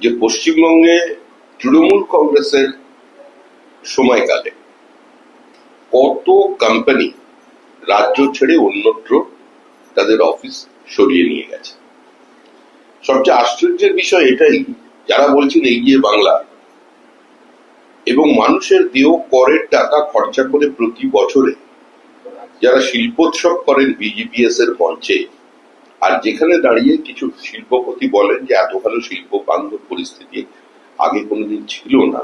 যে পশ্চিমবঙ্গে তৃণমূল কংগ্রেসের সময়কালে কত কোম্পানি রাজ্য ছেড়ে অন্যত্র তাদের অফিস সরিয়ে নিয়ে গেছে। সবচেয়ে আশ্চর্যের বিষয় এটাই, যারা বলছেন এগিয়ে বাংলা এবং মানুষের দেহ করের টাকা খরচা করে প্রতি বছরে যারা শিল্পোৎসব করেন বিজিপিএস এর মঞ্চে, আর যেখানে দাঁড়িয়ে কিছু শিল্পপতি বলেন যে এত ভালো শিল্প বান্ধব পরিস্থিতি আগে কোনোদিন ছিল না,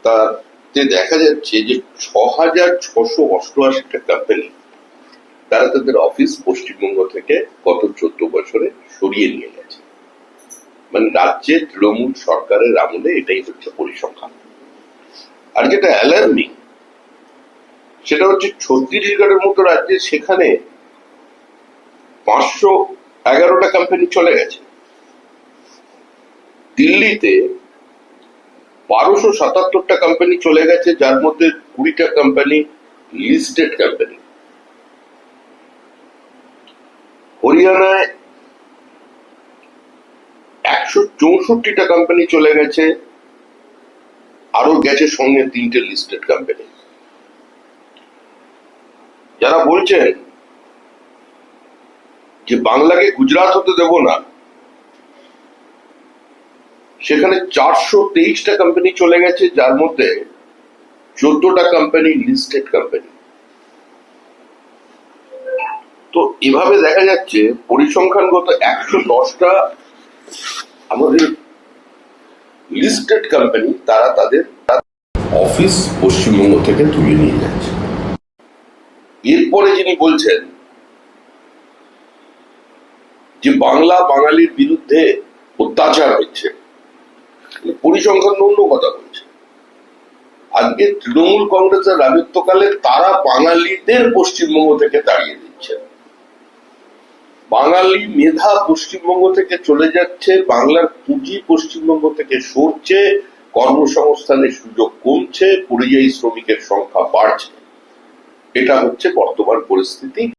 তাতে দেখা যাচ্ছে যে 6,688টা কোম্পানি তারা তাদের অফিস পশ্চিমবঙ্গ থেকে গত 14 বছরে সরিয়ে নিয়ে গেছে। মানে রাজ্যের তৃণমূল সরকারের আমলে এটাই হচ্ছে পরিসংখ্যান। আর যেটা অ্যালার্মিং সেটা হচ্ছে ছত্তিশগড়ের মতো রাজ্যে সেখানে 511টা কোম্পানি চলে গেছে। দিল্লিতে 1277টা কোম্পানি চলে গেছে, যার মধ্যে 20টা কোম্পানি লিস্টেড কোম্পানি। হরিয়ানায় 164টা কোম্পানি চলে গেছে, আরো গেছে সঙ্গে 3টে লিস্টেড কোম্পানি। যারা বলছেন যে বাংলাকে গুজরাট হতে দেব না, সেখানে 423টা কোম্পানি চলে গেছে, যার মধ্যে 14টা কোম্পানি লিস্টেড কোম্পানি। তো এভাবে দেখা যাচ্ছে পরিসংখ্যানগত 110টা আমাদের লিস্টেড কোম্পানি তারা তাদের অফিস পশ্চিমবঙ্গ থেকে তুলে নিয়ে যাচ্ছে। এরপরে যিনি বলছেন যে বাংলা বাঙালির বিরুদ্ধে অত্যাচার হচ্ছে, পরিসংখ্যান অন্য কথা বলছে। আজকে তৃণমূল কংগ্রেসের রাজত্বকালে তারা বাঙালিদের পশ্চিমবঙ্গ থেকে তাড়িয়ে দিচ্ছে, বাঙালি মেধা পশ্চিমবঙ্গ থেকে চলে যাচ্ছে, বাংলার পুঁজি পশ্চিমবঙ্গ থেকে সরছে, কর্মসংস্থানের সুযোগ কমছে, পরিযায়ী শ্রমিকের সংখ্যা বাড়ছে। এটা হচ্ছে বর্তমান পরিস্থিতি।